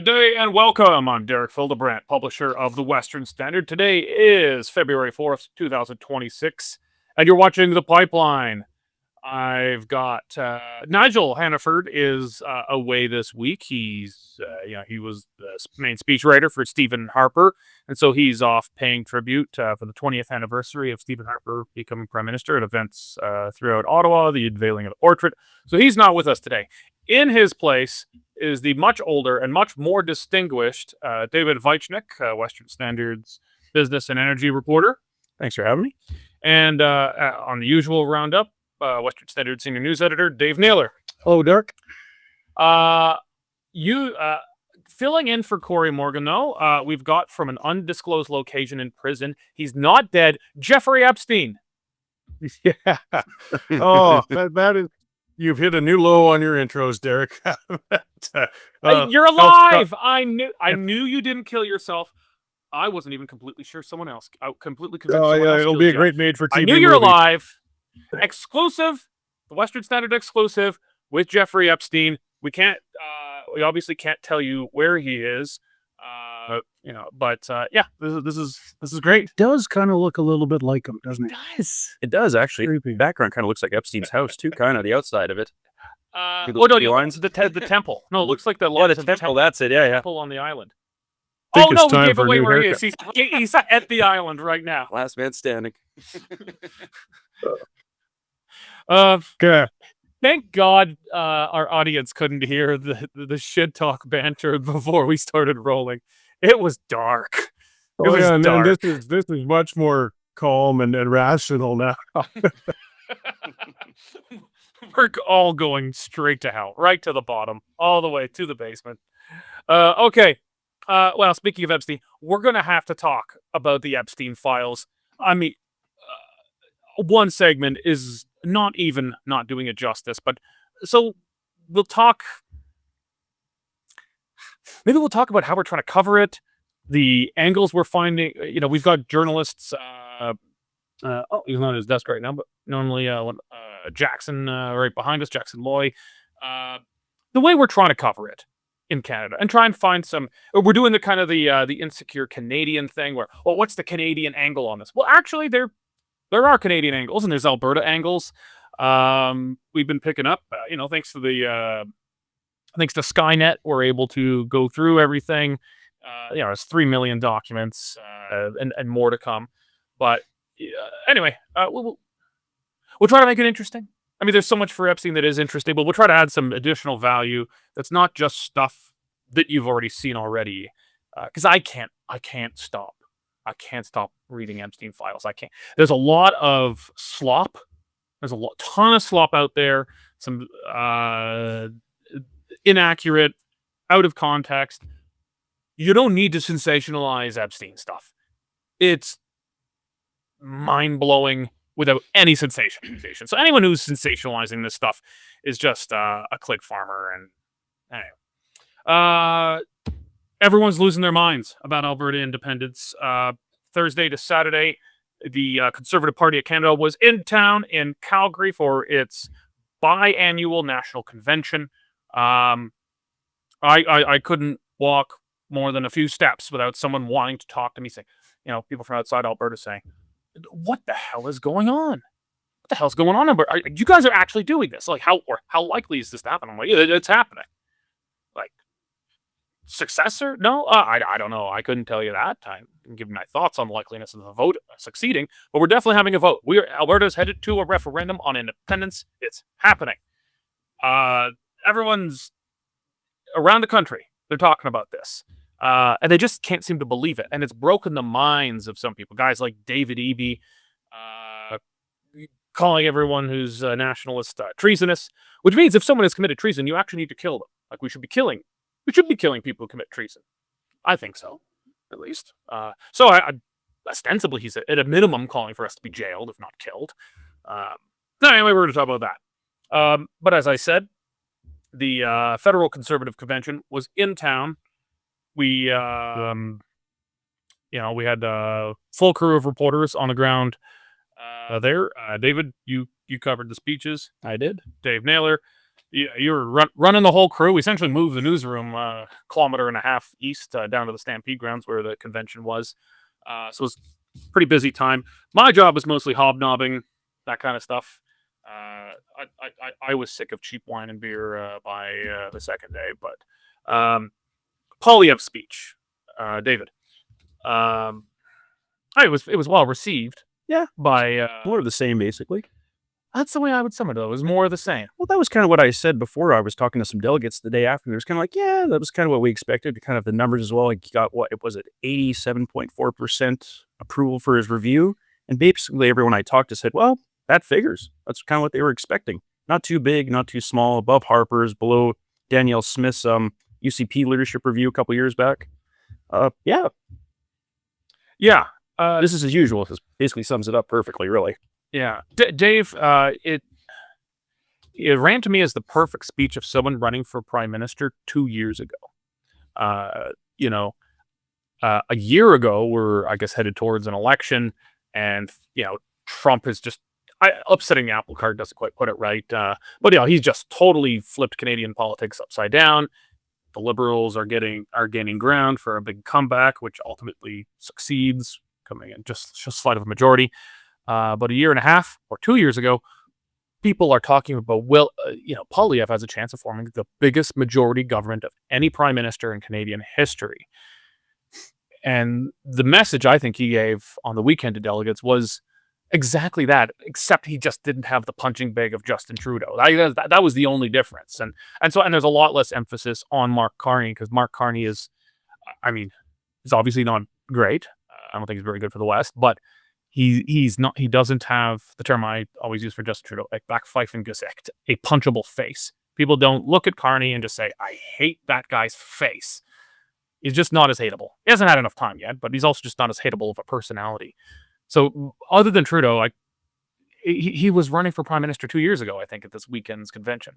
Good day and welcome. I'm Derek Fildebrandt, publisher of the Western Standard. Today is February 4th, 2026, and you're watching The Pipeline. I've got Nigel Hannaford is away this week. He was the main speechwriter for Stephen Harper, and so he's off paying tribute for the 20th anniversary of Stephen Harper becoming Prime Minister at events throughout Ottawa, the unveiling of the portrait. So he's not with us today. In his place is the much older and much more distinguished David Wiechnik, Western Standard's business and energy reporter. Thanks for having me. And on the usual roundup, Western Standard senior news editor Dave Naylor. Hello, Dirk. You filling in for Cory Morgan, though. We've got from an undisclosed location in prison. He's not dead. Jeffrey Epstein. Yeah. Oh, that is. You've hit a new low on your intros, Derek. You're alive. I knew you didn't kill yourself. I wasn't even completely sure someone else. I completely convinced someone else. It'll be a great made for TV. I knew you're alive. Exclusive, the Western Standard exclusive with Jeffrey Epstein. We obviously can't tell you where he is. But this is great. It does kind of look a little bit like him, doesn't it? It does actually. Creepy. Background kind of looks like Epstein's house too, kind of the outside of it. The temple. No, it looks like the temple. That's it. Yeah. Temple on the island. We gave away where he is. He's at the island right now. Last man standing. Okay. Thank God our audience couldn't hear the shit talk banter before we started rolling. It was dark. And this is much more calm and rational now. We're all going straight to hell, right to the bottom, all the way to the basement. Okay. Well, speaking of Epstein, we're going to have to talk about the Epstein files. I mean, one segment is not doing it justice, but so we'll talk. Maybe we'll talk about how we're trying to cover it, the angles we're finding. We've got journalists. He's not at his desk right now, but normally Jackson right behind us, Jackson Loy. The way we're trying to cover it in Canada and try and find we're doing the kind of the insecure Canadian thing where, well, what's the Canadian angle on this? Well, actually, there are Canadian angles and there's Alberta angles. We've been picking up, thanks to Skynet, we're able to go through everything. It's 3 million documents and more to come. But anyway, we'll try to make it interesting. I mean, there's so much for Epstein that is interesting, but we'll try to add some additional value that's not just stuff that you've already seen already. Because I can't stop. I can't stop reading Epstein files. I can't. There's a lot of slop. There's a ton of slop out there. Some inaccurate, out of context. You don't need to sensationalize Epstein stuff. It's mind-blowing without any sensationalization. So anyone who's sensationalizing this stuff is just a click farmer. And anyway. Everyone's losing their minds about Alberta independence. Thursday to Saturday, the Conservative Party of Canada was in town in Calgary for its biannual national convention. I couldn't walk more than a few steps without someone wanting to talk to me, saying, people from outside Alberta saying, "What the hell is going on? What the hell's going on? You guys are actually doing this? Like, how likely is this to happen?" I'm like, it's happening. Like, successor? No, I don't know. I couldn't tell you that. I can give you my thoughts on the likeliness of the vote succeeding, but we're definitely having a vote. Alberta's headed to a referendum on independence. It's happening. Everyone's around the country. They're talking about this. And they just can't seem to believe it. And it's broken the minds of some people. Guys like David Eby, calling everyone who's a nationalist treasonous, which means if someone has committed treason, you actually need to kill them. Like, we should be killing people who commit treason. I think so, at least. So ostensibly, he's at a minimum calling for us to be jailed, if not killed. Anyway, we're going to talk about that. But as I said, the Federal Conservative Convention was in town. We had a full crew of reporters on the ground there. David, you covered the speeches. I did. Dave Naylor. you were running the whole crew. We essentially moved the newsroom a kilometer and a half east down to the Stampede grounds where the convention was. So it was a pretty busy time. My job was mostly hobnobbing, that kind of stuff. I was sick of cheap wine and beer by the second day, but Poilievre's speech, David, it was well received. Yeah. By More of the same, basically. that's the way I would sum it. Though, it was more of the same. Well, that was kind of what I said before. I was talking to some delegates the day after. It was kind of like, yeah, that was kind of what we expected. Kind of the numbers as well. Like, you got what was it, 87.4% approval for his review, and basically everyone I talked to said, well, that figures. That's kind of what they were expecting. Not too big, not too small. Above Harper's, below Danielle Smith's UCP leadership review a couple years back. Yeah. This is as usual. This basically sums it up perfectly, really. Yeah, Dave, it ran to me as the perfect speech of someone running for prime minister 2 years ago. A year ago, we're, I guess, headed towards an election, and Trump is just upsetting the apple cart. Doesn't quite put it right, but he's just totally flipped Canadian politics upside down. The Liberals are gaining ground for a big comeback, which ultimately succeeds, coming in just slight of a majority. But a year and a half or 2 years ago, people are talking about, Poilievre has a chance of forming the biggest majority government of any prime minister in Canadian history. And the message I think he gave on the weekend to delegates was exactly that, except he just didn't have the punching bag of Justin Trudeau. That was the only difference. And there's a lot less emphasis on Mark Carney, because Mark Carney is obviously not great. I don't think he's very good for the West, but he doesn't have the term I always use for Justin Trudeau, like backpfeifen Gesicht, a punchable face. People don't look at Carney and just say, I hate that guy's face. He's just not as hateable. He hasn't had enough time yet, but he's also just not as hateable of a personality. So other than Trudeau, he was running for prime minister 2 years ago, I think, at this weekend's convention.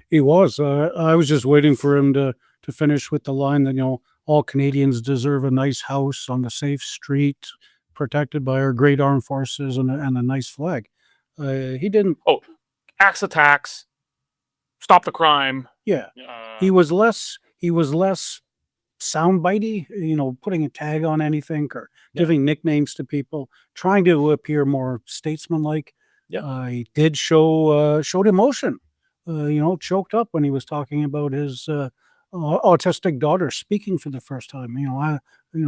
He was. I was just waiting for him to finish with the line that, all Canadians deserve a nice house on a safe street, protected by our great armed forces and a nice flag. He didn't. Oh, axe attacks, stop the crime. Yeah, he was less soundbitey, putting a tag on anything or giving nicknames to people, trying to appear more statesmanlike. Yeah, he did showed emotion. Choked up when he was talking about his autistic daughter speaking for the first time. I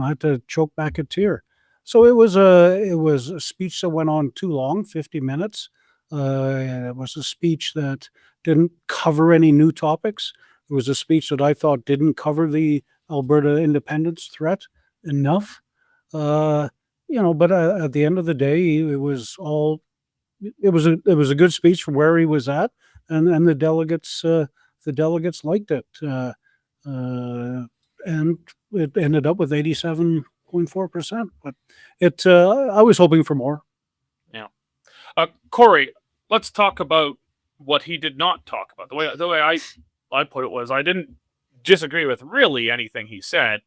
had to choke back a tear. So it was a speech that went on too long, 50 minutes. It was a speech that didn't cover any new topics. It was a speech that I thought didn't cover the Alberta independence threat enough. But at the end of the day, it was a good speech from where he was at, and the delegates liked it. And it ended up with 87.4%. But I was hoping for more. Yeah. Cory, let's talk about what he did not talk about. The way I put it was, I didn't disagree with really anything he said,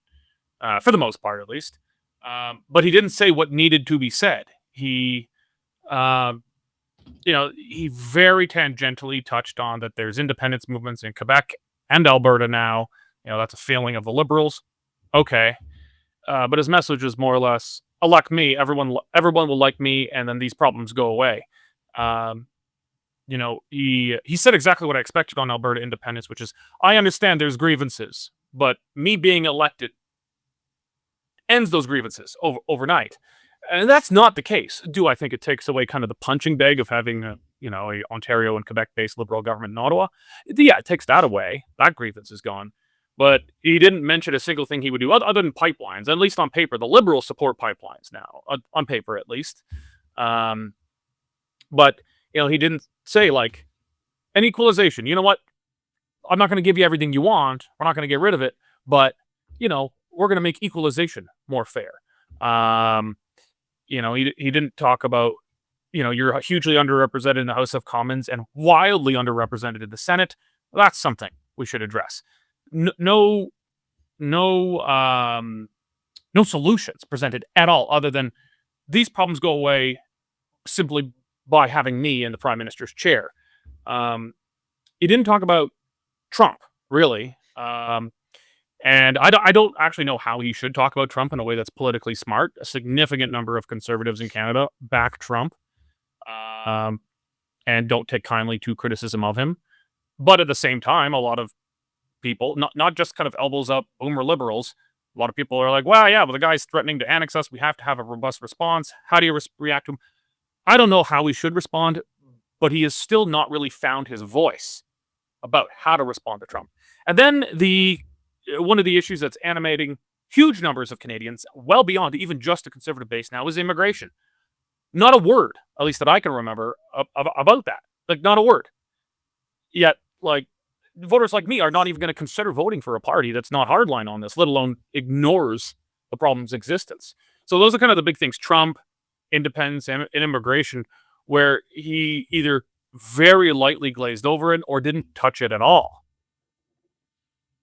for the most part at least. But he didn't say what needed to be said. He very tangentially touched on that there's independence movements in Quebec and Alberta now. That's a failing of the Liberals. Okay. But his message was more or less, elect me, everyone will like me, and then these problems go away. He said exactly what I expected on Alberta independence, which is, I understand there's grievances, but me being elected ends those grievances overnight. And that's not the case. Do I think it takes away kind of the punching bag of having a Ontario and Quebec-based Liberal government in Ottawa? Yeah, it takes that away. That grievance is gone. But he didn't mention a single thing he would do other than pipelines. At least on paper, the Liberals support pipelines now, on paper at least. But he didn't say an equalization. You know what? I'm not going to give you everything you want. We're not going to get rid of it, but we're going to make equalization more fair. He didn't talk about you're hugely underrepresented in the House of Commons and wildly underrepresented in the Senate. That's something we should address. No solutions presented at all, other than these problems go away simply by having me in the Prime Minister's chair. he didn't talk about Trump, really. And I don't actually know how he should talk about Trump in a way that's politically smart. A significant number of conservatives in Canada back Trump, and don't take kindly to criticism of him. But at the same time, a lot of people, not just kind of elbows up boomer liberals, a lot of people are like, well, yeah, but the guy's threatening to annex us. We have to have a robust response. How do you react to him? I don't know how we should respond, but he has still not really found his voice about how to respond to Trump. And then one of the issues that's animating huge numbers of Canadians, well beyond even just a conservative base now, is immigration. Not a word, at least that I can remember, about that. Like, not a word. Yet, like, voters like me are not even going to consider voting for a party that's not hardline on this, let alone ignores the problem's existence. So those are kind of the big things: Trump, independence, and immigration, where he either very lightly glazed over it or didn't touch it at all.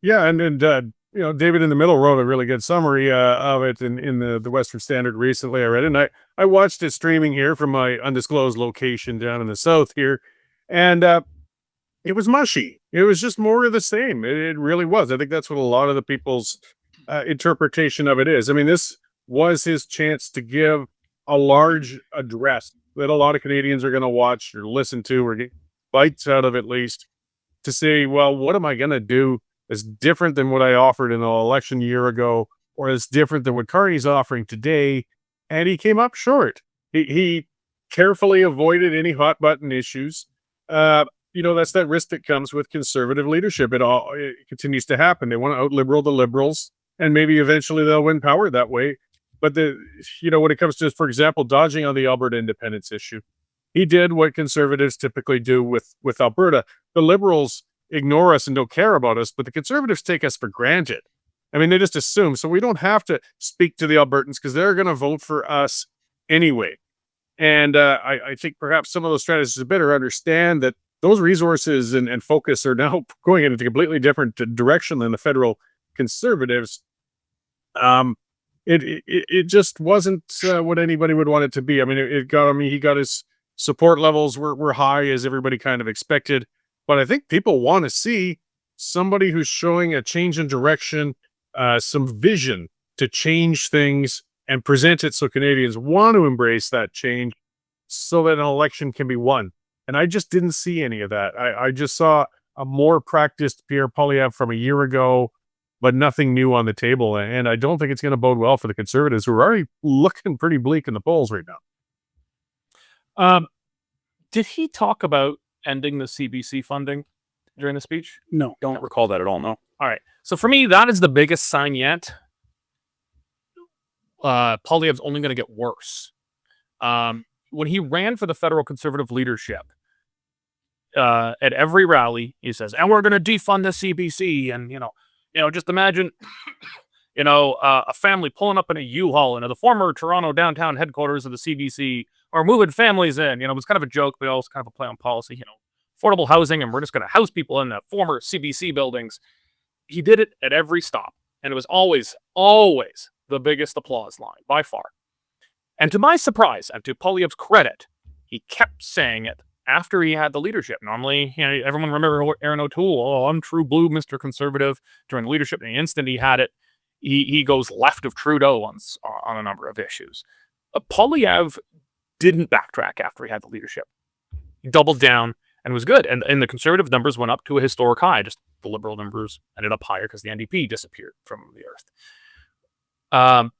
Yeah, and David in the middle wrote a really good summary of it in the Western Standard recently. I read it, and I watched it streaming here from my undisclosed location down in the south here, and it was mushy. It was just more of the same. It really was. I think that's what a lot of the people's interpretation of it is. I mean, this was his chance to give a large address that a lot of Canadians are going to watch or listen to or get bites out of, at least, to say, well, what am I going to do that's different than what I offered in the election a year ago, or is different than what Cory's offering today? And he came up short. He carefully avoided any hot button issues. That's that risk that comes with conservative leadership. It continues to happen. They want to out-liberal the Liberals, and maybe eventually they'll win power that way. But when it comes to, for example, dodging on the Alberta independence issue, he did what conservatives typically do with Alberta. The Liberals ignore us and don't care about us, but the conservatives take us for granted. I mean, they just assume. So we don't have to speak to the Albertans because they're going to vote for us anyway. And I think perhaps some of those strategists are better understand that those resources and focus are now going in a completely different direction than the federal conservatives. It just wasn't what anybody would want it to be. I mean, he got his support levels were high, as everybody kind of expected. But I think people want to see somebody who's showing a change in direction, some vision to change things and present it so Canadians want to embrace that change so that an election can be won. And I just didn't see any of that. I just saw a more practiced Pierre Poilievre from a year ago, but nothing new on the table. And I don't think it's going to bode well for the Conservatives, who are already looking pretty bleak in the polls right now. Did he talk about ending the CBC funding during the speech? No. Don't recall that at all, no. All right. So for me, that is the biggest sign yet. Poilievre's only going to get worse. When he ran for the federal Conservative leadership, at every rally, he says, and we're going to defund the CBC. And, just imagine, a family pulling up in a U-Haul into the former Toronto downtown headquarters of the CBC, or moving families in. It was kind of a joke, but also kind of a play on policy, affordable housing, and we're just going to house people in the former CBC buildings. He did it at every stop, and it was always the biggest applause line, by far. And to my surprise, and to Poilievre's credit, he kept saying it after he had the leadership. Normally, everyone remember Aaron O'Toole, oh, I'm true blue, Mr. Conservative, during the leadership. And the instant he had it, he goes left of Trudeau on a number of issues. Poilievre didn't backtrack after he had the leadership. He doubled down and was good. And the Conservative numbers went up to a historic high. Just the Liberal numbers ended up higher because the NDP disappeared from the earth.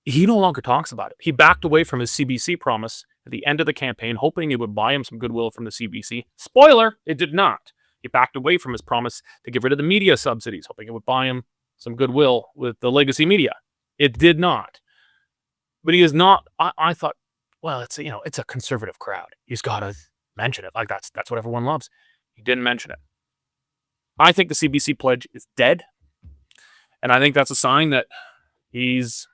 He no longer talks about it. He backed away from his CBC promise at the end of the campaign, hoping it would buy him some goodwill from the CBC. Spoiler, it did not. He backed away from his promise to get rid of the media subsidies, hoping it would buy him some goodwill with the legacy media. It did not. But he is not, I thought, well, it's a conservative crowd. He's got to mention it. Like that's what everyone loves. He didn't mention it. I think the CBC pledge is dead. And I think that's a sign that he's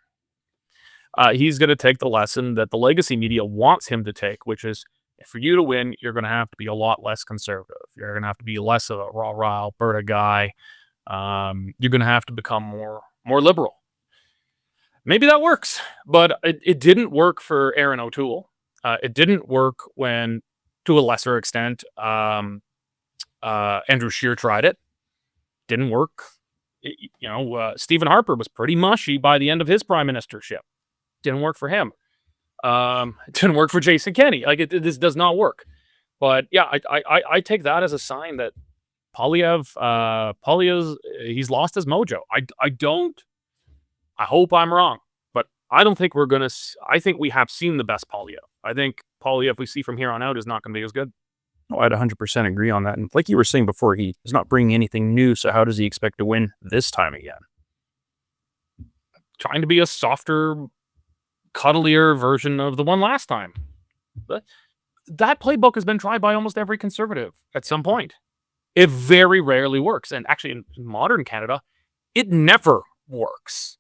going to take the lesson that the legacy media wants him to take, which is, for you to win, you're going to have to be a lot less conservative. You're going to have to be less of a rah-rah Alberta guy. You're going to have to become more liberal. Maybe that works, but it didn't work for Aaron O'Toole. It didn't work when, to a lesser extent, Andrew Scheer tried it. Didn't work. Stephen Harper was pretty mushy by the end of his prime ministership. Didn't work for him. It didn't work for Jason Kenney. This does not work. But yeah, I take that as a sign that Poilievre, he's lost his mojo. I hope I'm wrong, but I don't think we're going to, I think we have seen the best Poilievre. I think Poilievre we see from here on out is not going to be as good. No, I'd 100% agree on that. And like you were saying before, he is not bringing anything new. So how does he expect to win this time again? Trying to be a softer, cuddlier version of the one last time. But that playbook has been tried by almost every Conservative at some point. It very rarely works. And actually in modern Canada, it never works.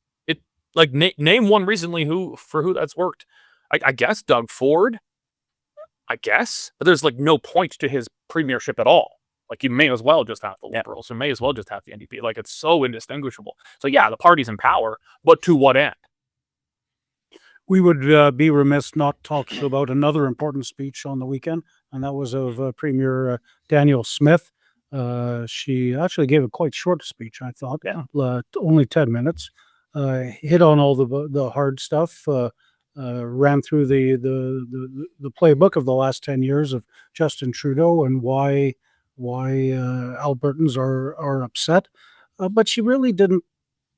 Name one recently for who that's worked. I guess Doug Ford. I guess, but there's no point to his premiership at all. You may as well just have the Liberals, you may as well just have the NDP. It's so indistinguishable. So yeah, the party's in power, but to what end? We would be remiss not talking about another important speech on the weekend, and that was of Premier Danielle Smith. She actually gave a quite short speech, I thought. Yeah. Only 10 minutes. Hit on all the hard stuff. Ran through the playbook of the last 10 years of Justin Trudeau and why Albertans are upset, but she really didn't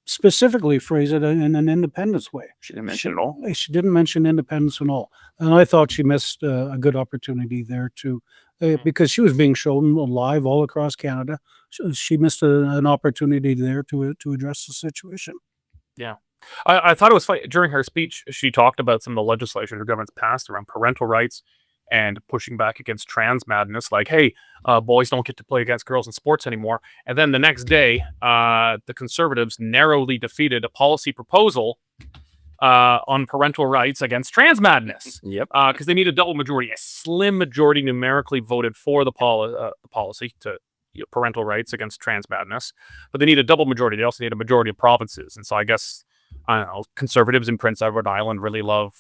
specifically phrase it in an independence way. She didn't mention it all. She didn't mention independence at all, and I thought she missed a good opportunity there too, because she was being shown live all across Canada. She missed an opportunity there to address the situation. Yeah. I thought it was funny. During her speech, she talked about some of the legislation her government's passed around parental rights and pushing back against trans madness. Hey, boys don't get to play against girls in sports anymore. And then the next day, the Conservatives narrowly defeated a policy proposal on parental rights against trans madness. Yep. Because they need a double majority. A slim majority numerically voted for the policy to parental rights against trans madness. But they need a double majority. They also need a majority of provinces. And so I guess, I don't know, Conservatives in Prince Edward Island really love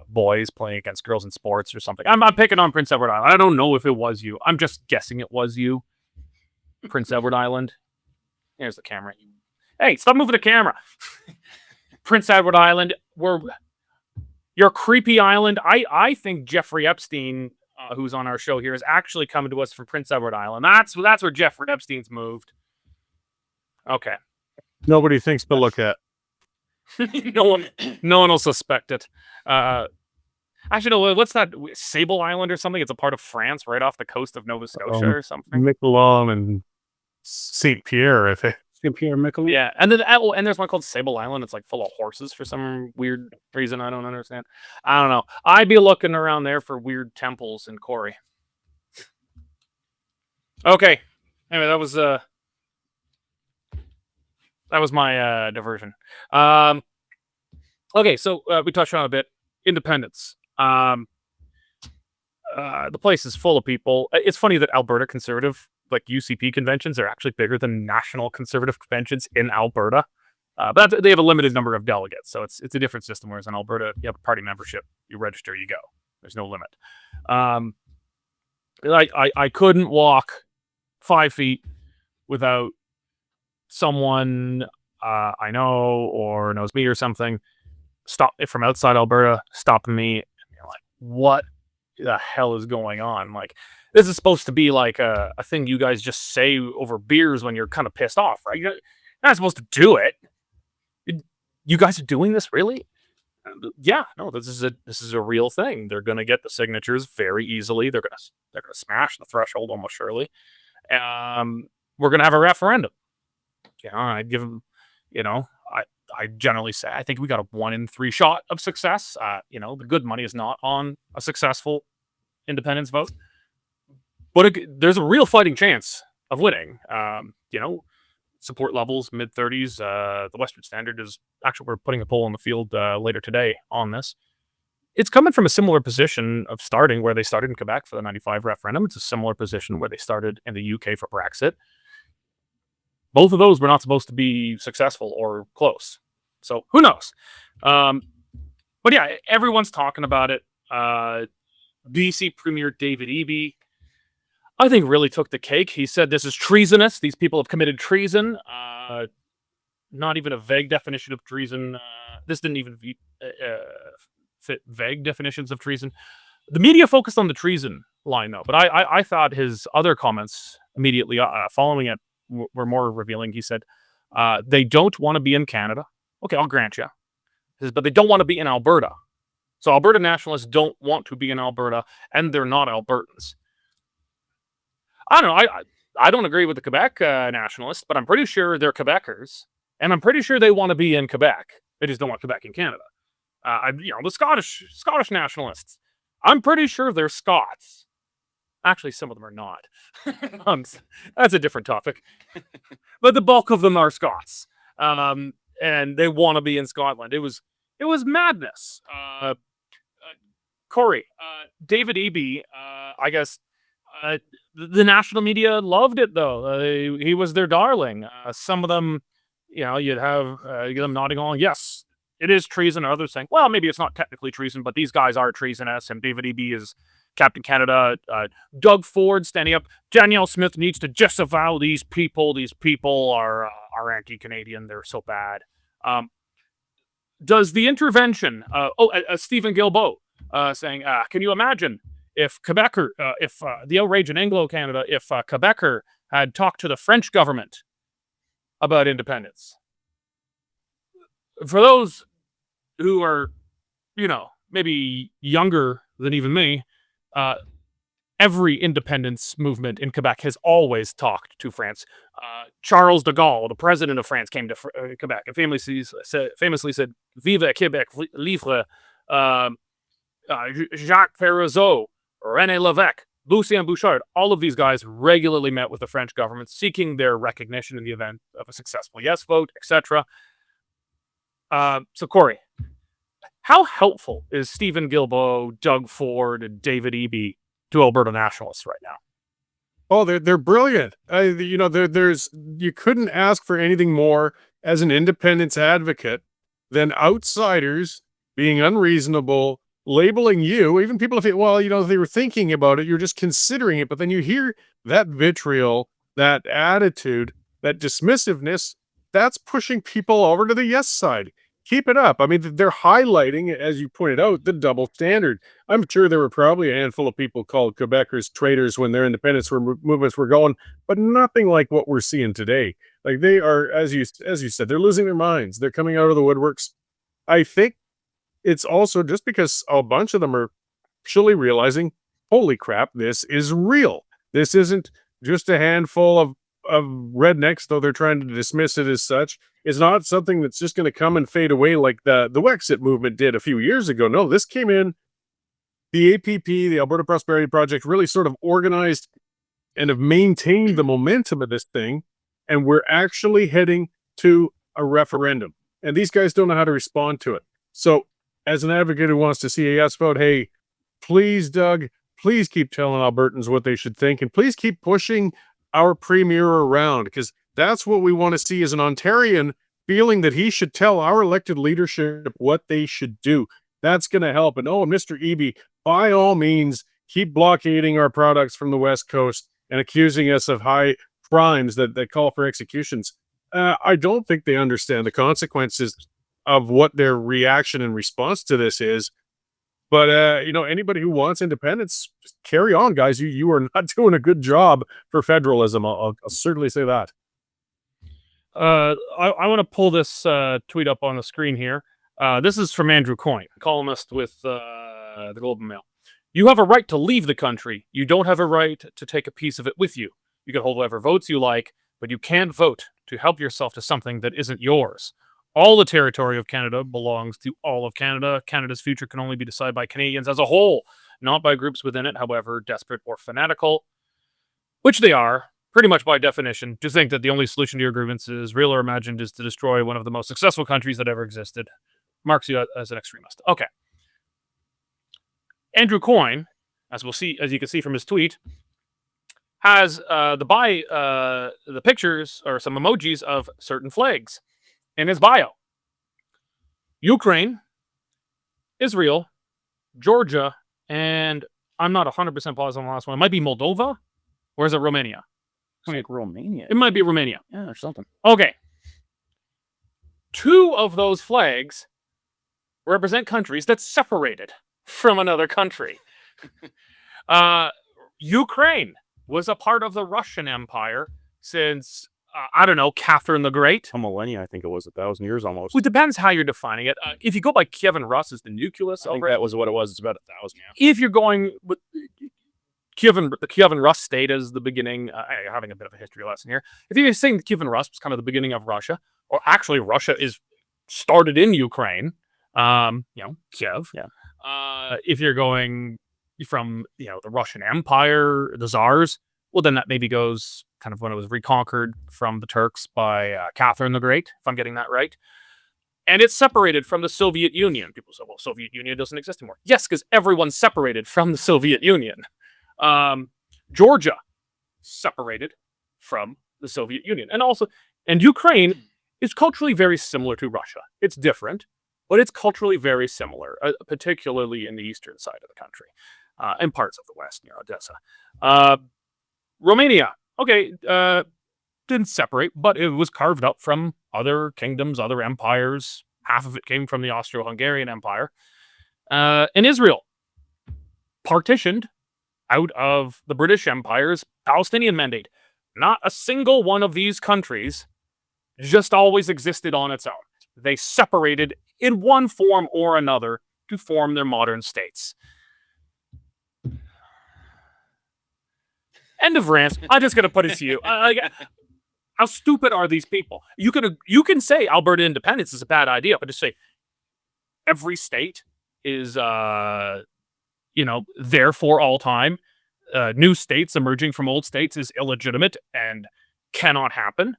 boys playing against girls in sports or something. I'm picking on Prince Edward Island. I don't know if it was you. I'm just guessing it was you. Prince Edward Island. Here's the camera. Hey, stop moving the camera. Prince Edward Island. Your creepy island. I think Jeffrey Epstein, who's on our show here, is actually coming to us from Prince Edward Island. That's where Jeffrey Epstein's moved. Okay. Nobody thinks to look at. No one will suspect it. Actually, no. What's that? Sable Island or something? It's a part of France, right off the coast of Nova Scotia or something. Miquelon and Saint Pierre, I think. Saint Pierre Miquelon. Yeah, and then and there's one called Sable Island. It's full of horses for some weird reason I don't understand. I don't know. I'd be looking around there for weird temples in Cory. Okay. Anyway, that was my diversion. Okay, so we touched on a bit. Independence. The place is full of people. It's funny that Alberta Conservative, UCP conventions, are actually bigger than national Conservative conventions in Alberta. But they have a limited number of delegates, so it's a different system. Whereas in Alberta, you have a party membership, you register, you go. There's no limit. I couldn't walk 5 feet without someone I know or knows me or something from outside Alberta stopping me. And you're like, what the hell is going on? This is supposed to be a thing you guys just say over beers when you're kind of pissed off, right? You're not supposed to do it. You guys are doing this, really? Yeah, no, this is a real thing. They're gonna get the signatures very easily. They're gonna smash the threshold almost surely. We're gonna have a referendum. I'd give them, I generally say I think we got a 1 in 3 shot of success. The good money is not on a successful independence vote, but there's a real fighting chance of winning. Support levels mid-30s. The Western Standard is actually, we're putting a poll in the field later today on this. It's coming from a similar position of starting where they started in Quebec for the 95 referendum. It's a similar position where they started in the UK for Brexit. Both of those were not supposed to be successful or close. So who knows? But yeah, everyone's talking about it. BC Premier David Eby. I think really took the cake. He said this is treasonous. These people have committed treason. Not even a vague definition of treason. This didn't even fit vague definitions of treason. The media focused on the treason line, though. But I thought his other comments immediately following it were more revealing. He said they don't want to be in Canada. Okay, I'll grant you. But they don't want to be in Alberta. So Alberta nationalists don't want to be in Alberta, and they're not Albertans. I don't know. I don't agree with the Quebec nationalists, but I'm pretty sure they're Quebecers, and I'm pretty sure they want to be in Quebec. They just don't want Quebec in Canada. The Scottish nationalists. I'm pretty sure they're Scots. Actually, some of them are not. That's a different topic. But the bulk of them are Scots, and they want to be in Scotland. It was madness. Cory, David Eby, I guess. The national media loved it, though. He was their darling. Some of them, you'd have them nodding along. Yes, it is treason. Others saying, well, maybe it's not technically treason, but these guys are treasonous. And David Eby is Captain Canada. Doug Ford standing up. Danielle Smith needs to disavow these people. These people are anti-Canadian. They're so bad. Does the intervention? Stephen Guilbeault saying, can you imagine? If Quebecer, if the outrage in Anglo-Canada, if Quebecer had talked to the French government about independence. For those who are, maybe younger than even me, every independence movement in Quebec has always talked to France. Charles de Gaulle, the president of France, came to Quebec and famously said, "Vive Québec libre." Jacques Parizeau, René Lévesque, Lucien Bouchard, all of these guys regularly met with the French government, seeking their recognition in the event of a successful yes vote, etc. So, Cory, how helpful is Stephen Guilbeault, Doug Ford, and David Eby to Alberta nationalists right now? Oh, they're brilliant. You couldn't ask for anything more as an independence advocate than outsiders being unreasonable, labeling you, even people, if they were thinking about it, you're just considering it, but then you hear that vitriol, that attitude, that dismissiveness, that's pushing people over to the yes side. Keep it up. I mean, they're highlighting, as you pointed out, the double standard. I'm sure there were probably a handful of people called Quebecers traitors when their independence movements were going, but nothing like what we're seeing today. Like, they are, as you said, they're losing their minds. They're coming out of the woodworks. I think it's also just because a bunch of them are actually realizing, holy crap, this is real. This isn't just a handful of rednecks, though they're trying to dismiss it as such. It's not something that's just going to come and fade away like the Wexit movement did a few years ago. No, this came in. The APP, the Alberta Prosperity Project, really sort of organized and have maintained the momentum of this thing. And we're actually heading to a referendum. And these guys don't know how to respond to it. So, as an advocate who wants to see a yes vote, hey, please, Doug, please keep telling Albertans what they should think, and please keep pushing our premier around, because that's what we want to see as an Ontarian, feeling that he should tell our elected leadership what they should do. That's going to help. And Mr. Eby, by all means, keep blockading our products from the West Coast and accusing us of high crimes that call for executions. I don't think they understand the consequences of what their reaction and response to this is. But, anybody who wants independence, just carry on, guys. You are not doing a good job for federalism. I'll certainly say that. I want to pull this tweet up on the screen here. This is from Andrew Coyne, columnist with the Globe and Mail. You have a right to leave the country. You don't have a right to take a piece of it with you. You can hold whatever votes you like, but you can't vote to help yourself to something that isn't yours. All the territory of Canada belongs to all of Canada. Canada's future can only be decided by Canadians as a whole, not by groups within it, however desperate or fanatical, which they are, pretty much by definition. To think that the only solution to your grievances, real or imagined, is to destroy one of the most successful countries that ever existed, marks you as an extremist. Okay. Andrew Coyne, as you can see from his tweet, has the pictures or some emojis of certain flags in his bio. Ukraine, Israel, Georgia, and I'm not 100% positive on the last one. It might be Moldova. Or is it Romania? It's like Romania. It might be Romania. Yeah, or something. Okay. 2 of those flags represent countries that separated from another country. Ukraine was a part of the Russian Empire since, I don't know, Catherine the Great. A millennia, I think it was 1,000 years almost. It depends how you're defining it. If you go by Kievan Rus as the nucleus, I think that was what it was. It's about 1,000. Yeah. if you're going with the Kievan Rus state as the beginning, having a bit of a history lesson here. If you're saying the Kievan Rus was kind of the beginning of Russia, or actually Russia is started in Ukraine, Kiev. Yeah. If you're going from the Russian Empire, the Tsars, well then that maybe goes kind of when it was reconquered from the Turks by Catherine the Great, if I'm getting that right. And it's separated from the Soviet Union. People say, well, Soviet Union doesn't exist anymore. Yes, because everyone's separated from the Soviet Union. Georgia separated from the Soviet Union. And Ukraine is culturally very similar to Russia. It's different, but it's culturally very similar, particularly in the eastern side of the country, and parts of the west near Odessa. Romania, okay, didn't separate, but it was carved up from other kingdoms, other empires. Half of it came from the Austro-Hungarian Empire. And Israel, partitioned out of the British Empire's Palestinian Mandate. Not a single one of these countries just always existed on its own. They separated in one form or another to form their modern states. End of rant. I'm just going to put it to you. How stupid are these people? You can say Alberta independence is a bad idea, but just say every state is there for all time. New states emerging from old states is illegitimate and cannot happen.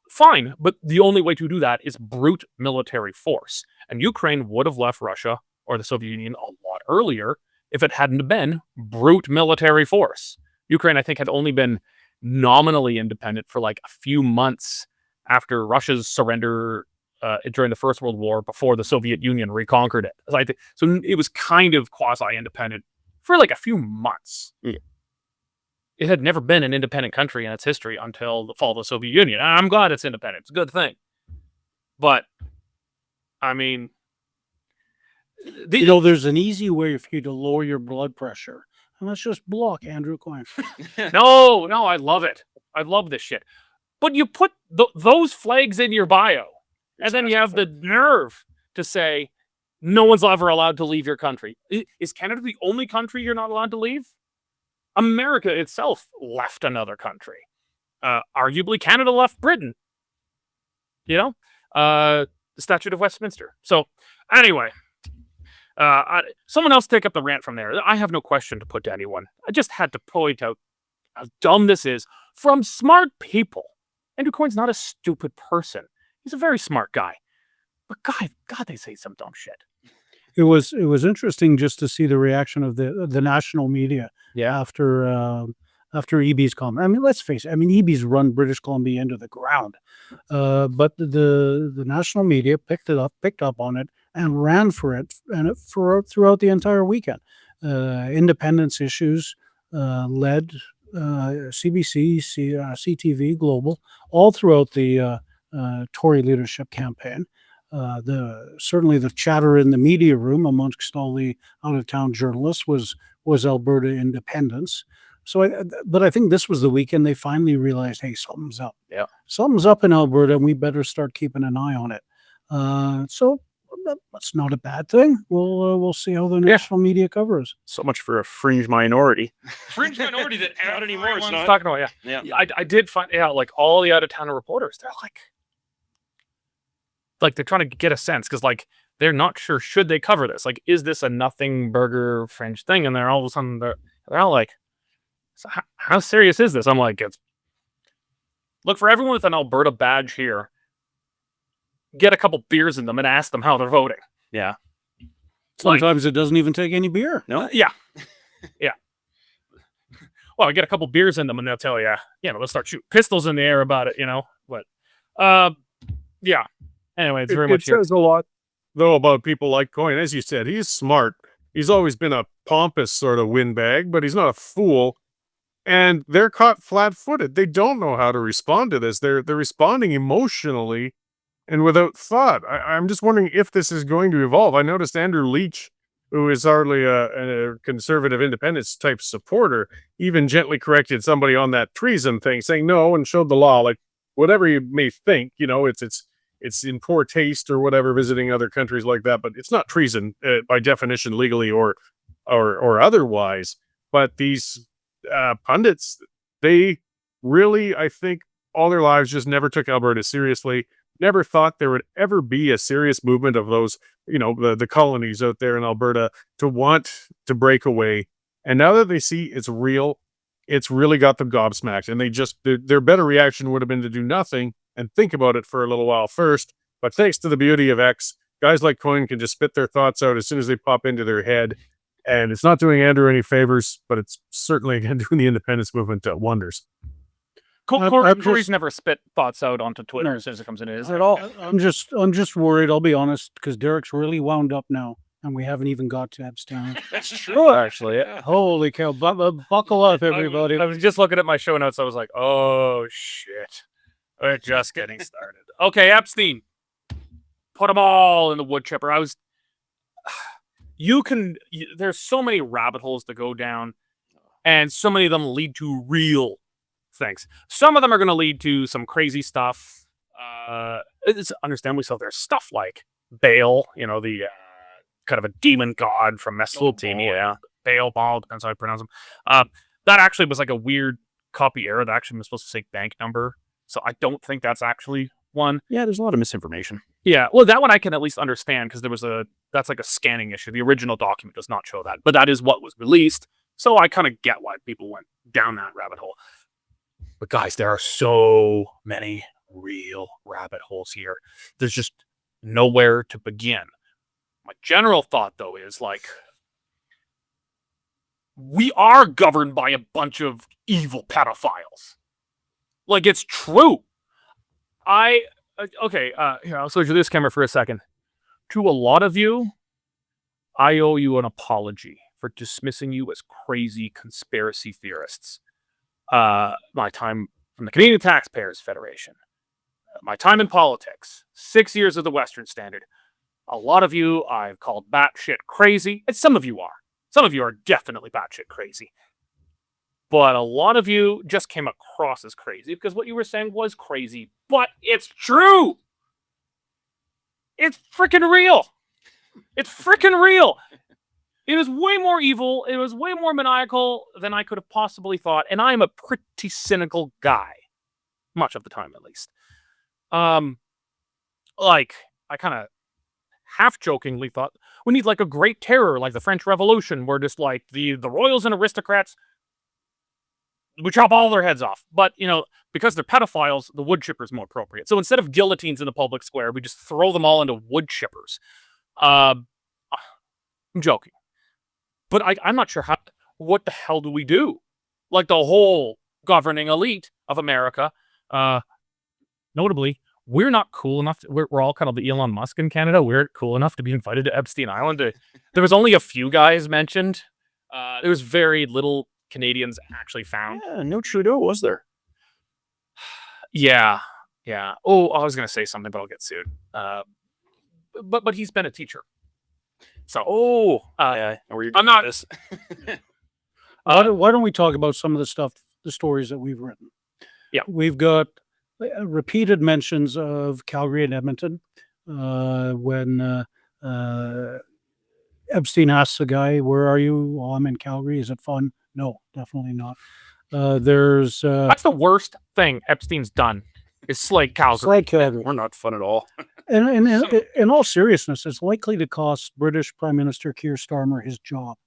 Fine, but the only way to do that is brute military force. And Ukraine would have left Russia or the Soviet Union a lot earlier if it hadn't been brute military force. Ukraine, I think, had only been nominally independent for like a few months after Russia's surrender during the First World War, before the Soviet Union reconquered it. So it was kind of quasi-independent for like a few months. Yeah. It had never been an independent country in its history until the fall of the Soviet Union. I'm glad it's independent. It's a good thing. But, I mean... there's an easy way for you to lower your blood pressure. And let's just block Andrew Coyne. No, I love it. I love this shit. But you put those flags in your bio, and then you have the nerve to say, no one's ever allowed to leave your country. Is Canada the only country you're not allowed to leave? America itself left another country. Arguably, Canada left Britain. The Statute of Westminster. So, anyway... someone else take up the rant from there. I have no question to put to anyone. I just had to point out how dumb this is from smart people. Andrew Coyne's not a stupid person. He's a very smart guy. But God, they say some dumb shit. It was interesting just to see the reaction of the national media after EB's comment. I mean, let's face it. I mean, EB's run British Columbia into the ground, but the national media picked up on it and ran for it, and throughout the entire weekend. Independence issues led CBC, CTV, Global, all throughout the Tory leadership campaign. Certainly the chatter in the media room amongst all the out-of-town journalists was Alberta independence. But I think this was the weekend they finally realized, hey, something's up. Yeah, something's up in Alberta, and we better start keeping an eye on it. So that's not a bad thing. We'll see how the national media covers. So much for a fringe minority. Fringe minority that not anymore. It's not talking about. Yeah. I did find out like all the out-of-town reporters. They're like they're trying to get a sense because like they're not sure should they cover this. Like, is this a nothing burger fringe thing? And they're all of a sudden they're all like, so how serious is this? I'm like, look, for everyone with an Alberta badge here, get a couple beers in them and ask them how they're voting. Yeah. Sometimes it doesn't even take any beer. No. Yeah. Well, get a couple beers in them and they'll tell you, they'll start shooting pistols in the air about it, But, yeah. Anyway, it's very much. It says a lot, though, about people like Coyne. As you said, he's smart. He's always been a pompous sort of windbag, but he's not a fool. and they're caught flat-footed. They don't know how to respond to this. They're responding emotionally and without thought. I'm just wondering if this is going to evolve. I noticed Andrew Leach, who is hardly a conservative independence type supporter, even gently corrected somebody on that treason thing, saying no and showed the law. Like, whatever you may think, it's in poor taste or whatever visiting other countries like that, but it's not treason by definition, legally or otherwise. But these pundits, they really, I think, all their lives just never took Alberta seriously. Never thought there would ever be a serious movement of those, the colonies out there in Alberta to want to break away. And now that they see it's real, it's really got them gobsmacked. And their better reaction would have been to do nothing and think about it for a little while first. But thanks to the beauty of X, guys like Coyne can just spit their thoughts out as soon as they pop into their head. And it's not doing Andrew any favors, but it's certainly, again, doing the independence movement wonders. Cory's never spit thoughts out onto Twitter as soon as it comes in. Is it at all? I'm just worried. I'll be honest, because Derek's really wound up now, and we haven't even got to Epstein. That's true, actually. Yeah. Holy cow! Buckle up, everybody. I was just looking at my show notes. I was like, oh shit, we're just getting started. Okay, Epstein. Put them all in the wood chipper. There's so many rabbit holes to go down, and so many of them lead to real things. Some of them are going to lead to some crazy stuff. It's understandably so. There's stuff like Baal, the kind of a demon god from Mesopotamia. Baal, depends how I pronounce him. That actually was like a weird copy error. That actually was supposed to say bank number. So I don't think that's actually one. Yeah, there's a lot of misinformation. Yeah, well, that one I can at least understand because that's like a scanning issue. The original document does not show that, but that is what was released. So I kind of get why people went down that rabbit hole. But guys, there are so many real rabbit holes here. There's just nowhere to begin. My general thought, though, is we are governed by a bunch of evil pedophiles. It's true. Here, I'll switch to this camera for a second. To a lot of you, I owe you an apology for dismissing you as crazy conspiracy theorists. My time from the Canadian Taxpayers Federation, my time in politics, 6 years of the Western Standard. A lot of you I've called batshit crazy, and some of you are. Some of you are definitely batshit crazy. But a lot of you just came across as crazy because what you were saying was crazy. But it's true! It's freaking real! It's freaking real! It was way more evil. It was way more maniacal than I could have possibly thought. And I'm a pretty cynical guy. Much of the time, at least. I kind of half-jokingly thought we need a great terror like the French Revolution where just the royals and aristocrats, we chop all their heads off. But, because they're pedophiles, the wood chipper is more appropriate. So instead of guillotines in the public square, we just throw them all into wood chippers. I'm joking. But I'm not sure what the hell do we do? The whole governing elite of America, notably, we're not cool enough. We're all kind of the Elon Musk in Canada. We're cool enough to be invited to Epstein Island. There was only a few guys mentioned. There was very little Canadians actually found. Yeah, no Trudeau, was there? Yeah. Oh, I was going to say something, but I'll get sued. But he's been a teacher. So, I'm not. This. Why don't we talk about some of the stories that we've written? Yeah. We've got repeated mentions of Calgary and Edmonton. When Epstein asks the guy, "Where are you?" "Oh, I'm in Calgary." "Is it fun?" "No, definitely not." There's that's the worst thing Epstein's done. Is slay Calgary. Slay Calgary. We're not fun at all. And in all seriousness, it's likely to cost British Prime Minister Keir Starmer his job.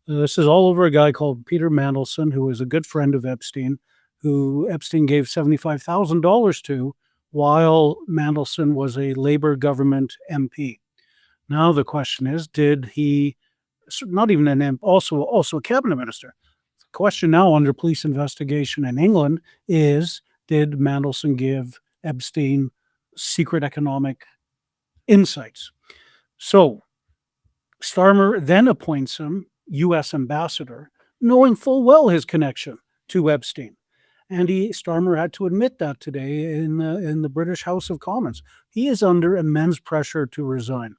This is all over a guy called Peter Mandelson, who is a good friend of Epstein, who Epstein gave $75,000 to while Mandelson was a Labour government MP. Now the question is, did he, not even an MP, also a cabinet minister. The question now under police investigation in England is, did Mandelson give Epstein secret economic insights? So Starmer then appoints him U.S. ambassador, knowing full well his connection to Epstein. Andy Starmer had to admit that today in the British House of Commons. He is under immense pressure to resign.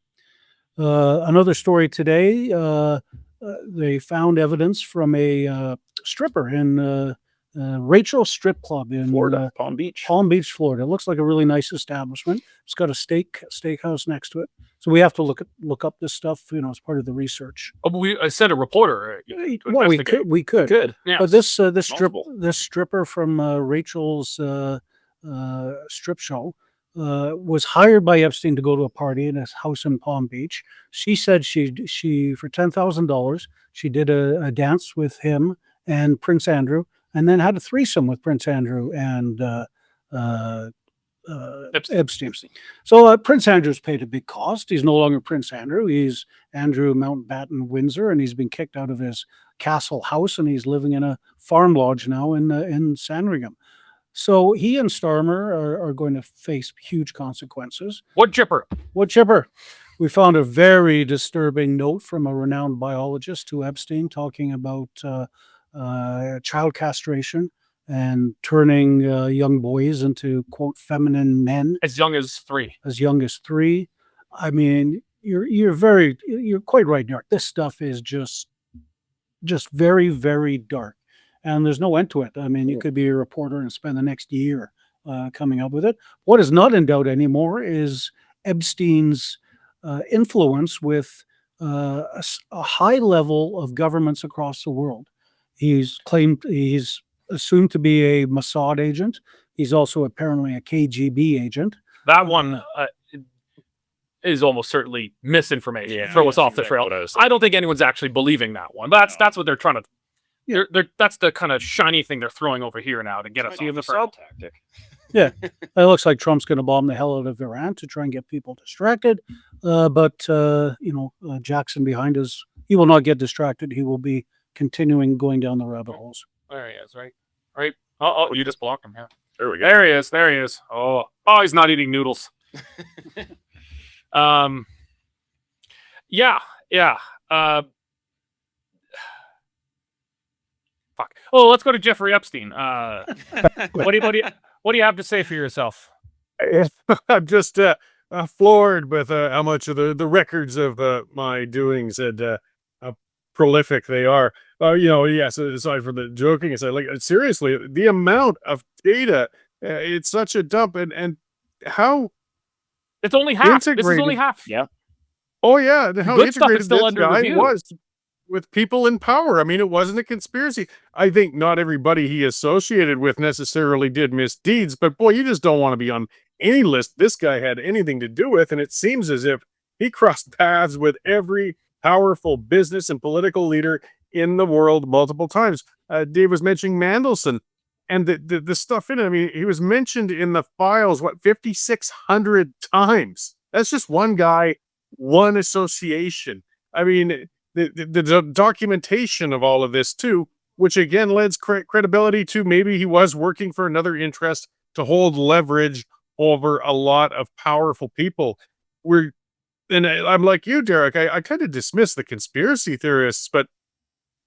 Another story today, they found evidence from a stripper in Rachel's Strip Club in Florida, Palm Beach. Palm Beach, Florida. It looks like a really nice establishment. It's got a steakhouse next to it. So we have to look up this stuff, as part of the research. Oh, but I sent a reporter. Well, we could. Good. Yeah. But this Multiple. stripper from Rachel's strip show was hired by Epstein to go to a party in his house in Palm Beach. She said she for $10,000 she did a dance with him and Prince Andrew, and then had a threesome with Prince Andrew and Epstein. So Prince Andrew's paid a big cost. He's no longer Prince Andrew. He's Andrew Mountbatten Windsor, and he's been kicked out of his castle house, and he's living in a farm lodge now in Sandringham. So he and Starmer are going to face huge consequences. Woodchipper. We found a very disturbing note from a renowned biologist to Epstein talking about child castration and turning young boys into, quote, feminine men As young as 3. as young as 3. I mean, you're quite right, Mark. This stuff is just very, very dark, and there's no end to it. I mean, you could be a reporter and spend the next year coming up with it. What is not in doubt anymore is Epstein's influence with a high level of governments across the world. He's assumed to be a Mossad agent. He's also apparently a KGB agent. That one is almost certainly misinformation. Yeah, Throw us that's off the exactly trail. what I was I don't think anyone's actually believing that one. But that's what they're trying to. That's the kind of shiny thing they're throwing over here now to get us off the trail. tactic. Yeah, it looks like Trump's going to bomb the hell out of Iran to try and get people distracted. But Jackson behind us, he will not get distracted. He will be continuing going down the rabbit holes. There he is, right? Right. Oh, you just blocked him. Yeah. There we go. There he is. Oh, he's not eating noodles. Yeah. Fuck. Oh, let's go to Jeffrey Epstein. What do you have to say for yourself? I'm just floored with how much of the records of my doings and how prolific they are. Yes, aside from the joking aside, like seriously, the amount of data, it's such a dump, and how It's only half. This is integrated. only half. Yeah. Oh yeah, how good stuff is integrated still this under guy review. was with people in power. I mean, it wasn't a conspiracy. I think not everybody he associated with necessarily did misdeeds, but boy, you just don't want to be on any list this guy had anything to do with, and it seems as if he crossed paths with every powerful business and political leader in the world multiple times. Dave was mentioning Mandelson and the stuff in it. I mean, he was mentioned in the files, 5,600 times. That's just one guy, one association. I mean, the documentation of all of this too, which again lends credibility to maybe he was working for another interest to hold leverage over a lot of powerful people. I'm like you, Derek. I kind of dismiss the conspiracy theorists, but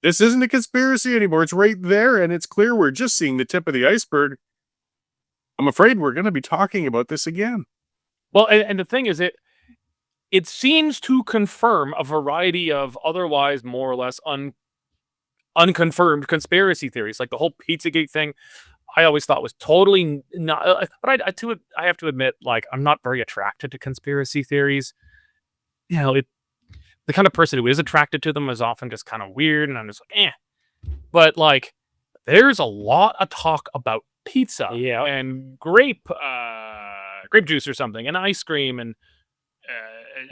this isn't a conspiracy anymore. It's right there, and it's clear we're just seeing the tip of the iceberg. I'm afraid we're going to be talking about this again. Well, and the thing is, it seems to confirm a variety of otherwise more or less unconfirmed conspiracy theories, like the whole Pizzagate thing. I always thought was totally not. But I have to admit, like, I'm not very attracted to conspiracy theories. The kind of person who is attracted to them is often just kind of weird, and I'm just like, eh. But like, there's a lot of talk about pizza and grape juice or something, and ice cream and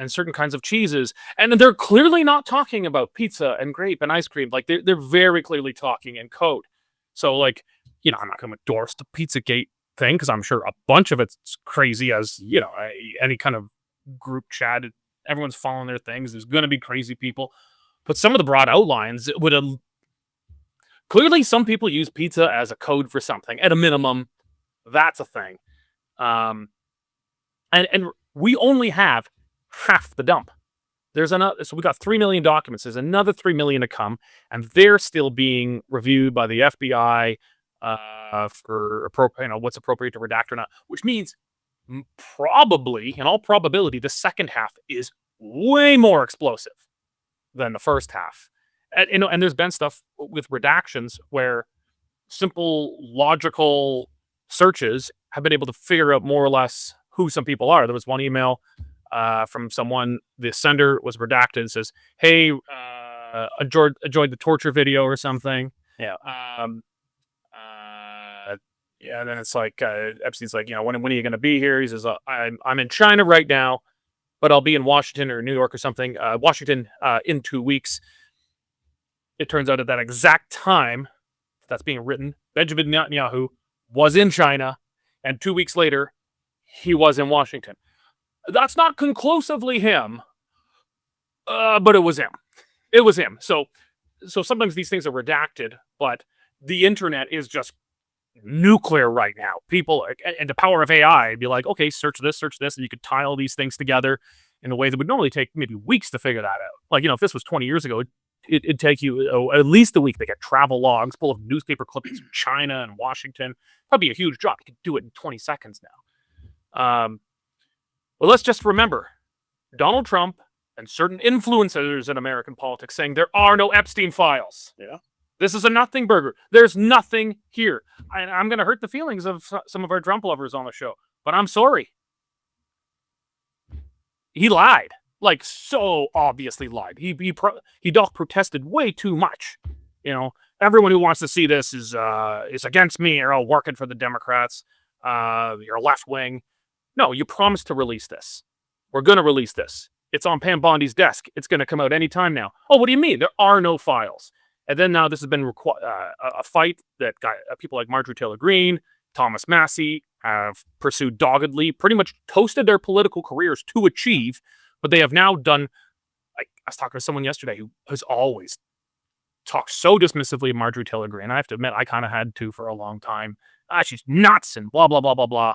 certain kinds of cheeses, and they're clearly not talking about pizza and grape and ice cream. Like they're very clearly talking in code. So like, I'm not going to endorse the Pizzagate thing because I'm sure a bunch of it's crazy, as any kind of group chat. Everyone's following their things. There's going to be crazy people, but some of the broad outlines would have clearly some people use pizza as a code for something. At a minimum, that's a thing. And we only have half the dump. There's another, so we got 3 million documents. There's another 3 million to come, and they're still being reviewed by the FBI for what's appropriate to redact or not. Which means probably, in all probability, the second half is way more explosive than the first half. And there's been stuff with redactions where simple logical searches have been able to figure out more or less who some people are. There was one email from someone, the sender was redacted. It says, hey, enjoyed the torture video or something. Yeah. Yeah, and then it's like, Epstein's like, when are you going to be here? He says, I'm in China right now, but I'll be in Washington or New York or something. Washington in 2 weeks. It turns out at that exact time that's being written, Benjamin Netanyahu was in China, and 2 weeks later, he was in Washington. That's not conclusively him, but it was him. It was him. So sometimes these things are redacted, but the internet is just nuclear right now. People, and the power of AI, be like, okay, search this, and you could tie all these things together in a way that would normally take maybe weeks to figure that out. Like, if this was 20 years ago, it'd take you at least a week to get travel logs, pull up newspaper clippings from China and Washington. That'd be a huge job. You could do it in 20 seconds now. Well, let's just remember Donald Trump and certain influencers in American politics saying there are no Epstein files. Yeah. This is a nothing burger. There's nothing here. I'm going to hurt the feelings of some of our Trump lovers on the show, but I'm sorry. He lied. Like, so obviously lied. He protested way too much. Everyone who wants to see this is against me. You're all working for the Democrats. You're left wing. No, you promised to release this. We're going to release this. It's on Pam Bondi's desk. It's going to come out anytime now. Oh, what do you mean? There are no files. And then now this has been a fight that people like Marjorie Taylor Greene, Thomas Massey have pursued doggedly, pretty much toasted their political careers to achieve. But they have now done, I was talking to someone yesterday who has always talked so dismissively of Marjorie Taylor Greene. I have to admit, I kind of had to for a long time. She's nuts and blah, blah, blah, blah, blah.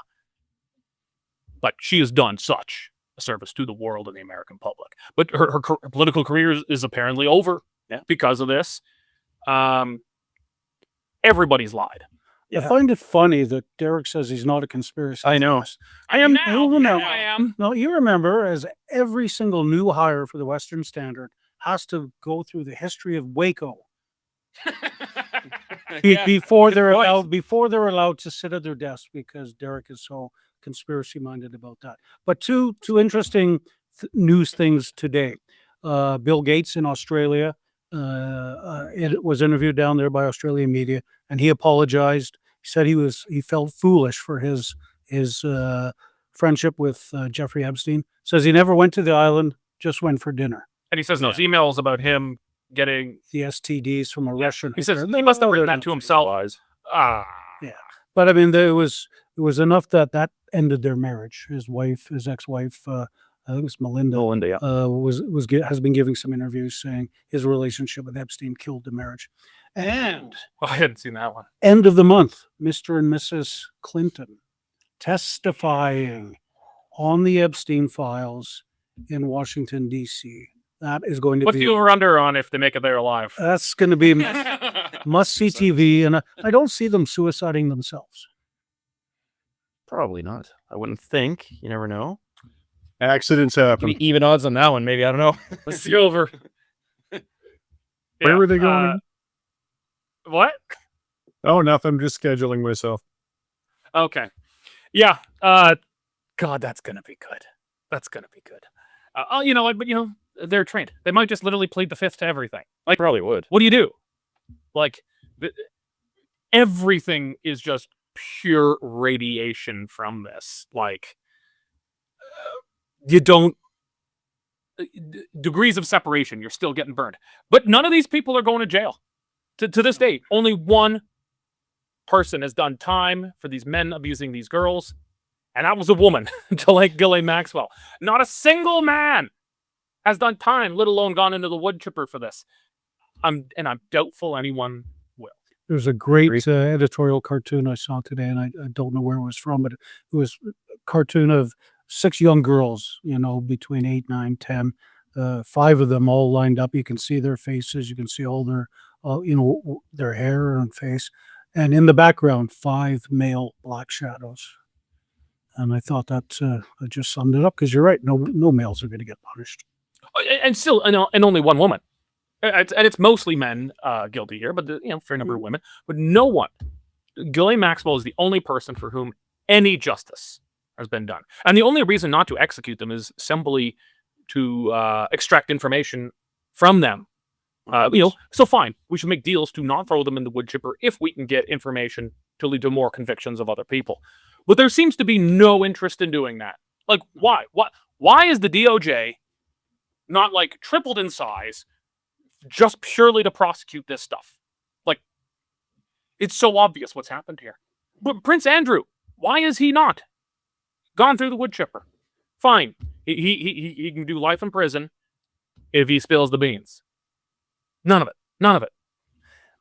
But she has done such a service to the world and the American public. But her political career is apparently over because of this. Everybody's lied. I find it funny that Derek says he's not a conspiracy. I know. theorist. I am You now. know, I am. No, you remember, as every single new hire for the Western Standard has to go through the history of Waco before they're allowed to sit at their desk, because Derek is so conspiracy minded about that. But two interesting news things today. Bill Gates in Australia it was interviewed down there by Australian media, and he apologized. He said he felt foolish for his friendship with Jeffrey Epstein. Says he never went to the island, just went for dinner. And he says those emails about him getting The STDs from a Russian. He says he must have written that to himself. But I mean, there was enough that ended their marriage. His ex-wife, I think it's Melinda. Melinda, yeah. Has been giving some interviews saying his relationship with Epstein killed the marriage. And I hadn't seen that one. end of the month, Mr. and Mrs. Clinton testifying on the Epstein files in Washington, D.C. That is going to What's be the over-under on if they make it there alive? that's going to be must-see TV, and I don't see them suiciding themselves. Probably not. I wouldn't think. You never know. Accidents happen. Maybe even odds on that one. Maybe. I don't know. Let's see over. Where were they going? What? Oh, nothing. Just scheduling myself. Okay. Yeah. God, that's gonna be good. That's gonna be good. You know what? But they're trained. They might just literally plead the fifth to everything. Like, Probably would. what do you do? Like, everything is just pure radiation from this. Like, you don't degrees of separation. You're still getting burned. But none of these people are going to jail. To this day, only one person has done time for these men abusing these girls, and that was a woman, Ghislaine Maxwell. Not a single man has done time, let alone gone into the wood chipper for this. I'm doubtful anyone will. There's a great editorial cartoon I saw today, and I don't know where it was from, but it was a cartoon of 6 young girls, between 8, 9, 10, 5 of them all lined up. You can see their faces. You can see all their, their hair and face. And in the background, 5 male black shadows. And I thought that just summed it up, because you're right. No males are going to get punished. And still, and only one woman. And it's mostly men guilty here, but fair number of women. But no one. Ghislaine Maxwell is the only person for whom any justice has been done. And the only reason not to execute them is simply to extract information from them. So fine, we should make deals to not throw them in the wood chipper if we can get information to lead to more convictions of other people. But there seems to be no interest in doing that. Like, why? Why is the DOJ not like tripled in size just purely to prosecute this stuff? Like, it's so obvious what's happened here. But Prince Andrew, why is he not gone through the wood chipper? Fine, he can do life in prison if he spills the beans. None of it.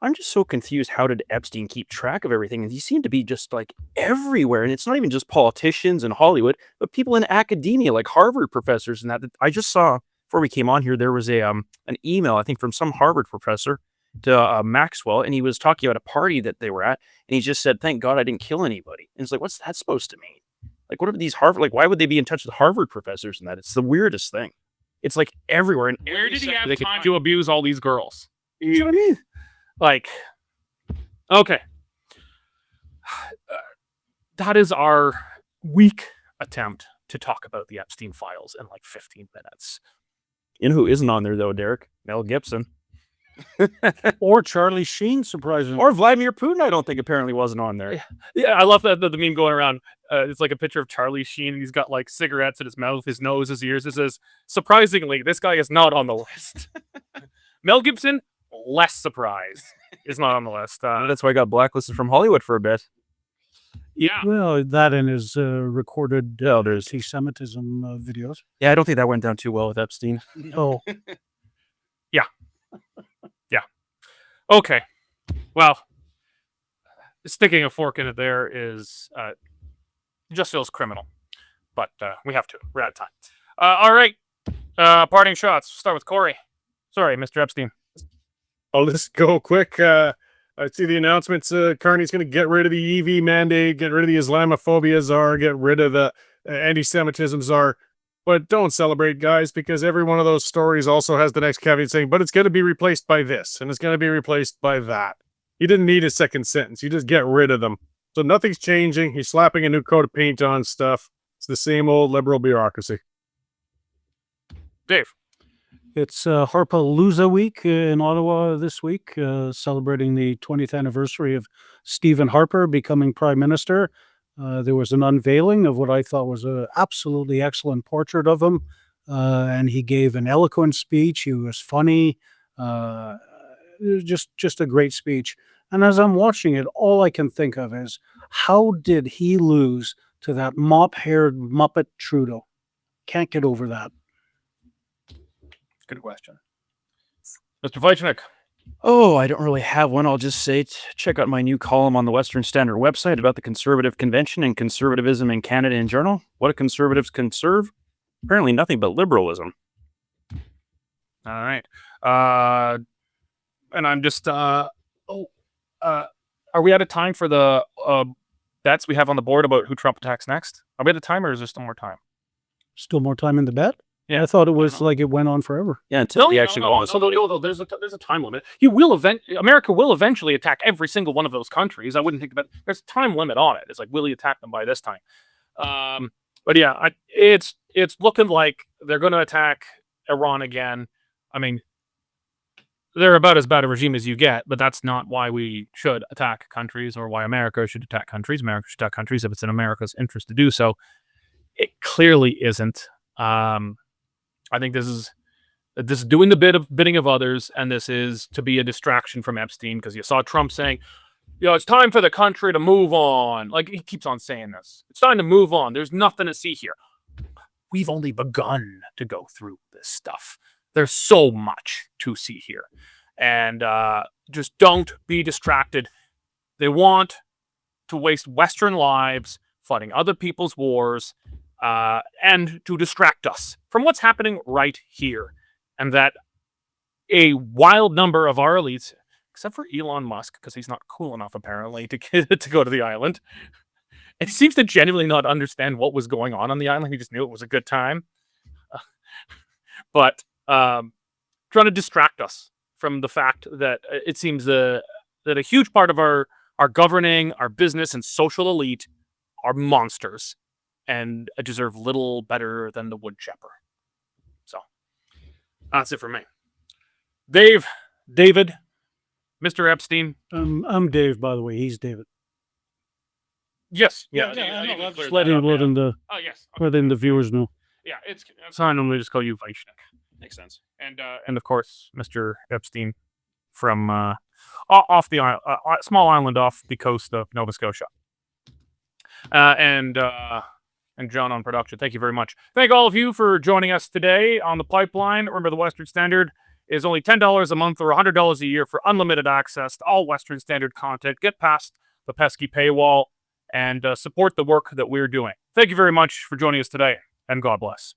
I'm just so confused. How did Epstein keep track of everything? And he seemed to be just like everywhere. And it's not even just politicians in Hollywood, but people in academia, like Harvard professors and that. I just saw before we came on here, there was an email, I think, from some Harvard professor to Maxwell, and he was talking about a party that they were at, and he just said, "Thank God I didn't kill anybody." And it's like, what's that supposed to mean? Like, what are these Harvard? Like, why would they be in touch with Harvard professors and that? It's the weirdest thing. It's like everywhere. And where did he have time to abuse all these girls? You know what I mean? Like, okay. That is our weak attempt to talk about the Epstein files in like 15 minutes. You know who isn't on there, though, Derek? Mel Gibson. Or Charlie Sheen, surprisingly. Or Vladimir Putin, I don't think apparently wasn't on there. Yeah, I love that the meme going around. It's like a picture of Charlie Sheen. He's got like cigarettes in his mouth, his nose, his ears. It says, surprisingly, this guy is not on the list. Mel Gibson, less surprised, is not on the list. That's why I got blacklisted from Hollywood for a bit. Yeah. Well, that and his recorded anti-Semitism videos. Yeah, I don't think that went down too well with Epstein. Oh, Okay. Well, sticking a fork in it there is just feels criminal. But we have to. We're out of time. All right. Parting shots. Start with Cory. Sorry, Mr. Epstein. I'll just go quick. I see the announcements. Carney's going to get rid of the EV mandate, get rid of the Islamophobia czar, get rid of the anti-Semitism czar. But don't celebrate, guys, because every one of those stories also has the next caveat saying, but it's going to be replaced by this, and it's going to be replaced by that. You didn't need a second sentence. You just get rid of them. So nothing's changing. He's slapping a new coat of paint on stuff. It's the same old liberal bureaucracy. Dave. it's Harpalooza week in Ottawa this week, celebrating the 20th anniversary of Stephen Harper becoming Prime Minister. There was an unveiling of what I thought was an absolutely excellent portrait of him, and he gave an eloquent speech. He was funny, it was just a great speech. And as I'm watching it, all I can think of is, how did he lose to that mop-haired Muppet Trudeau? Can't get over that. Good question. Mr. Wiechnik. Oh, I don't really have one. I'll just say check out my new column on the Western Standard website about the Conservative Convention and conservatism in Canada in Journal. What do conservatives conserve? Apparently nothing but liberalism. All right. And I'm just, are we out of time for the bets we have on the board about who Trump attacks next? Are we at a time, or is there still more time? Still more time in the bet? Yeah. I thought it was like it went on forever. Yeah, until he actually goes. No, there's a time limit. America will eventually attack every single one of those countries. I wouldn't think about. There's a time limit on it. It's like, will he attack them by this time? But yeah, it's looking like they're going to attack Iran again. I mean, they're about as bad a regime as you get, but that's not why we should attack countries, or why America should attack countries. America should attack countries if it's in America's interest to do so. It clearly isn't. I think this is doing the bidding of others, and this is to be a distraction from Epstein, because you saw Trump saying, it's time for the country to move on. Like, he keeps on saying this. It's time to move on. There's nothing to see here. We've only begun to go through this stuff. There's so much to see here. And just don't be distracted. They want to waste Western lives fighting other people's wars, and to distract us from what's happening right here. and that a wild number of our elites, except for Elon Musk, because he's not cool enough apparently to go to the island, and he seems to genuinely not understand what was going on the island. He just knew it was a good time, but trying to distract us from the fact that it seems that a huge part of our governing, our business, and social elite are monsters and deserve little better than the woodchipper. So that's it for me. David, Mr. Epstein. I'm Dave, by the way. He's David. Yes. Just letting Oh, yes. letting the viewers know. Yeah, it's I normally just call you Wiechnik. Makes sense. And of course, Mr. Epstein from off the small island off the coast of Nova Scotia. And John on production. Thank you very much. Thank all of you for joining us today on the Pipeline. Remember, the Western Standard is only $10 a month or $100 a year for unlimited access to all Western Standard content. Get past the pesky paywall and support the work that we're doing. Thank you very much for joining us today, and God bless.